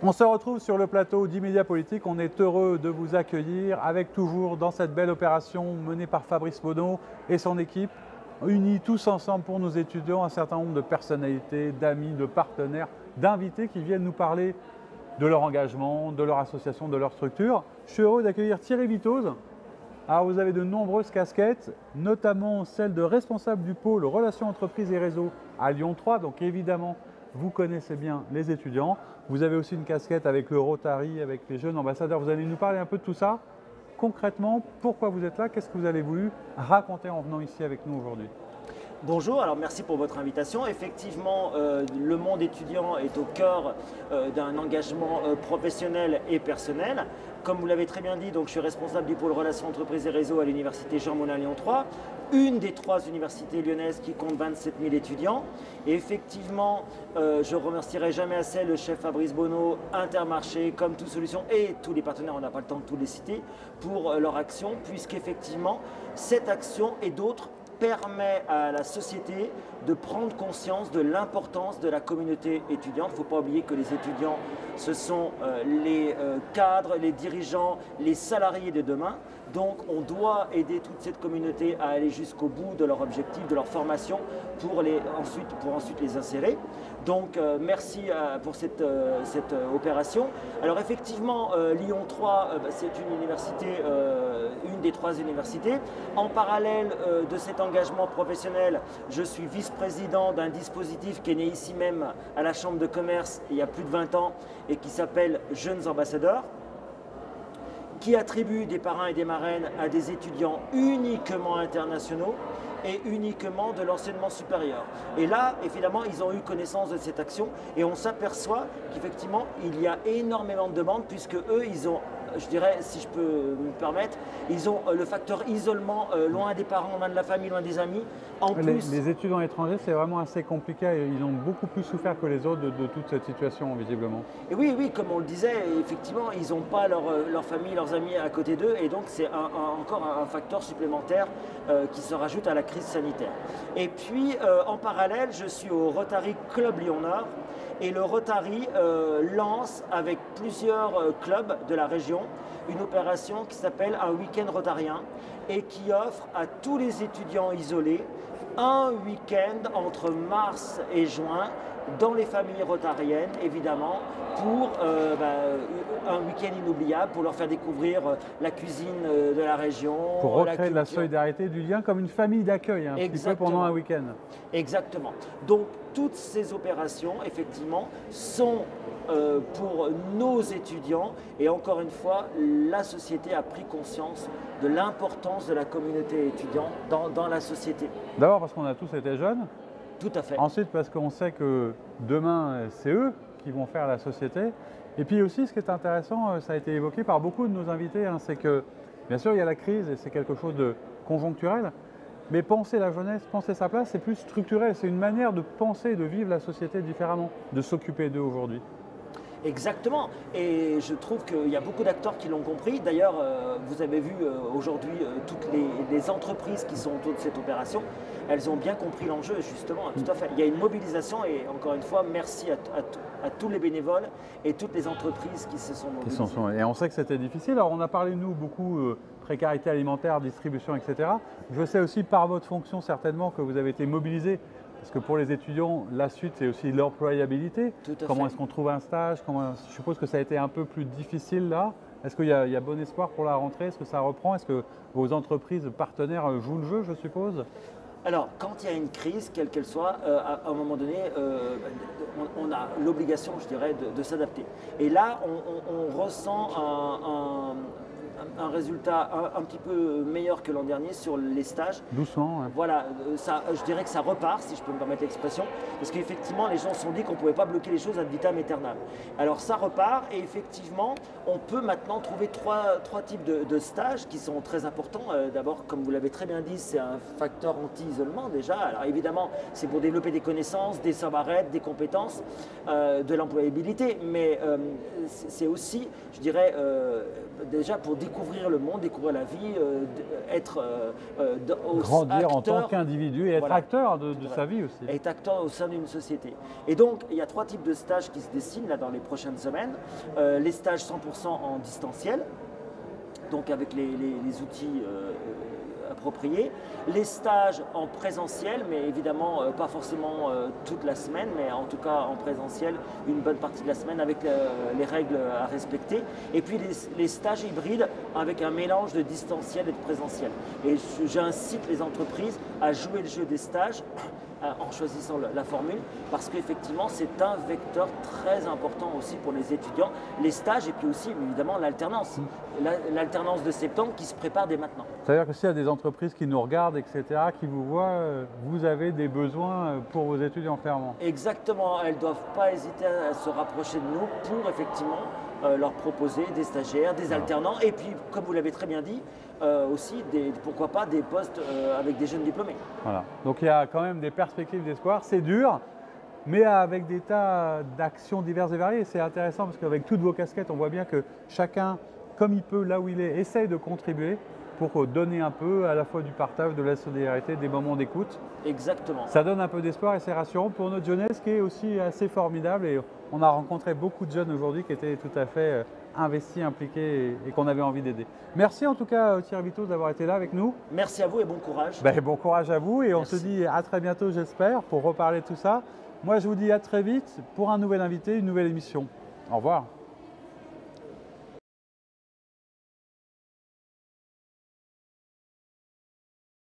On se retrouve sur le plateau d'Immédiat Politique. On est heureux de vous accueillir avec toujours dans cette belle opération menée par Fabrice Bonneau et son équipe, unis tous ensemble pour nos étudiants, un certain nombre de personnalités, d'amis, de partenaires, d'invités qui viennent nous parler de leur engagement, de leur association, de leur structure. Je suis heureux d'accueillir Thierry Vitoz. Alors vous avez de nombreuses casquettes, notamment celle de responsable du pôle Relations entreprises et réseaux à Lyon 3, donc évidemment vous connaissez bien les étudiants. Vous avez aussi une casquette avec le Rotary, avec les jeunes ambassadeurs. Vous allez nous parler un peu de tout ça. Concrètement, pourquoi vous êtes là? Qu'est-ce que vous avez voulu raconter en venant ici avec nous aujourd'hui? Bonjour, alors merci pour votre invitation. Effectivement, le monde étudiant est au cœur d'un engagement professionnel et personnel. Comme vous l'avez très bien dit, donc, je suis responsable du pôle Relations entreprises et réseaux à l'université Jean Moulin Lyon 3, une des 3 universités lyonnaises qui compte 27 000 étudiants. Et effectivement, je ne remercierai jamais assez le chef Fabrice Bonneau, Intermarché, Comme Tout Solutions et tous les partenaires, on n'a pas le temps de tous les citer, pour leur action, puisqu'effectivement, cette action et d'autres permet à la société de prendre conscience de l'importance de la communauté étudiante. Il ne faut pas oublier que les étudiants, ce sont les cadres, les dirigeants, les salariés de demain. Donc on doit aider toute cette communauté à aller jusqu'au bout de leur objectif, de leur formation, pour ensuite les insérer. Donc merci pour cette opération. Alors effectivement, Lyon 3, c'est une université, une des 3 universités. En parallèle de cet engagement professionnel, je suis vice-président d'un dispositif qui est né ici même à la Chambre de commerce il y a plus de 20 ans et qui s'appelle Jeunes Ambassadeurs, qui attribue des parrains et des marraines à des étudiants uniquement internationaux et uniquement de l'enseignement supérieur. Et là, évidemment, ils ont eu connaissance de cette action et on s'aperçoit qu'effectivement, il y a énormément de demandes puisque eux, ils ont, je dirais, si je peux me permettre, ils ont le facteur isolement, loin des parents, loin de la famille, loin des amis. En plus, les étudiants étrangers, c'est vraiment assez compliqué. Ils ont beaucoup plus souffert que les autres de toute cette situation, visiblement. Et oui, comme on le disait, effectivement, ils n'ont pas leur famille, leurs amis à côté d'eux, et donc c'est encore un facteur supplémentaire qui se rajoute à la crise sanitaire. Et puis, en parallèle, je suis au Rotary Club Lyon Nord, et le Rotary lance avec plusieurs clubs de la région une opération qui s'appelle un week-end rotarien et qui offre à tous les étudiants isolés un week-end entre mars et juin dans les familles rotariennes, évidemment, pour un week-end inoubliable, pour leur faire découvrir la cuisine de la région. Pour recréer de la solidarité, du lien, comme une famille d'accueil, un petit peu pendant un week-end. Exactement. Donc, toutes ces opérations, effectivement, sont pour nos étudiants. Et encore une fois, la société a pris conscience de l'importance de la communauté étudiante dans la société. D'abord parce qu'on a tous été jeunes. Tout à fait. Ensuite, parce qu'on sait que demain, c'est eux qui vont faire la société. Et puis aussi, ce qui est intéressant, ça a été évoqué par beaucoup de nos invités, c'est que, bien sûr, il y a la crise et c'est quelque chose de conjoncturel, mais penser la jeunesse, penser sa place, c'est plus structurel. C'est une manière de penser et de vivre la société différemment, de s'occuper d'eux aujourd'hui. Exactement, et je trouve qu'il y a beaucoup d'acteurs qui l'ont compris. D'ailleurs, vous avez vu aujourd'hui toutes les entreprises qui sont autour de cette opération, elles ont bien compris l'enjeu, justement, tout à fait. Il y a une mobilisation et encore une fois, merci à tous les bénévoles et toutes les entreprises qui se sont mobilisées. Et on sait que c'était difficile. Alors on a parlé, nous, beaucoup précarité alimentaire, distribution, etc. Je sais aussi par votre fonction certainement que vous avez été mobilisé. Parce que pour les étudiants, la suite, c'est aussi l'employabilité. Comment est-ce qu'on trouve un stage? Je suppose que ça a été un peu plus difficile là. Est-ce qu'il y a bon espoir pour la rentrée? Est-ce que ça reprend? Est-ce que vos entreprises partenaires jouent le jeu, je suppose? Alors, quand il y a une crise, quelle qu'elle soit, à un moment donné, on a l'obligation, je dirais, de s'adapter. Et là, on ressent un résultat un petit peu meilleur que l'an dernier sur les stages. Doucement. Ouais. Voilà, je dirais que ça repart, si je peux me permettre l'expression, parce qu'effectivement, les gens se sont dit qu'on ne pouvait pas bloquer les choses ad vitam aeternam. Alors ça repart et effectivement, on peut maintenant trouver trois types de stages qui sont très importants. D'abord, comme vous l'avez très bien dit, c'est un facteur anti-isolement déjà. Alors évidemment, c'est pour développer des connaissances, des savoir-être, des compétences, de l'employabilité, mais c'est aussi, je dirais, déjà pour découvrir découvrir le monde, découvrir la vie, être Grandir en acteur, tant qu'individu et être voilà, acteur de sa vie aussi. être acteur au sein d'une société. Et donc, il y a 3 types de stages qui se dessinent là, dans les prochaines semaines. Les stages 100% en distanciel, donc avec les outils appropriés. Les stages en présentiel, mais évidemment pas forcément toute la semaine, mais en tout cas en présentiel une bonne partie de la semaine avec les règles à respecter. Et puis les stages hybrides avec un mélange de distanciel et de présentiel. Et j'incite les entreprises à jouer le jeu des stages en choisissant la formule, parce qu'effectivement c'est un vecteur très important aussi pour les étudiants, les stages et puis aussi évidemment l'alternance. L'alternance de septembre qui se prépare dès maintenant. C'est-à-dire que s'il y a des entreprises qui nous regardent, etc., qui vous voient, vous avez des besoins pour vos étudiants clairement. Exactement, elles ne doivent pas hésiter à se rapprocher de nous pour effectivement leur proposer des stagiaires, des alternants et puis comme vous l'avez très bien dit, aussi pourquoi pas des postes avec des jeunes diplômés. Voilà. Donc il y a quand même des perspectives d'espoir, c'est dur, mais avec des tas d'actions diverses et variées. C'est intéressant parce qu'avec toutes vos casquettes, on voit bien que chacun, comme il peut, là où il est, essaye de contribuer pour donner un peu à la fois du partage, de la solidarité, des moments d'écoute. Exactement. Ça donne un peu d'espoir et c'est rassurant pour notre jeunesse qui est aussi assez formidable. Et on a rencontré beaucoup de jeunes aujourd'hui qui étaient tout à fait investis, impliqués et qu'on avait envie d'aider. Merci en tout cas Thierry Vitoz d'avoir été là avec nous. Merci à vous et bon courage. Bon courage à vous et on se dit à très bientôt j'espère pour reparler de tout ça. Moi je vous dis à très vite pour un nouvel invité, une nouvelle émission. Au revoir.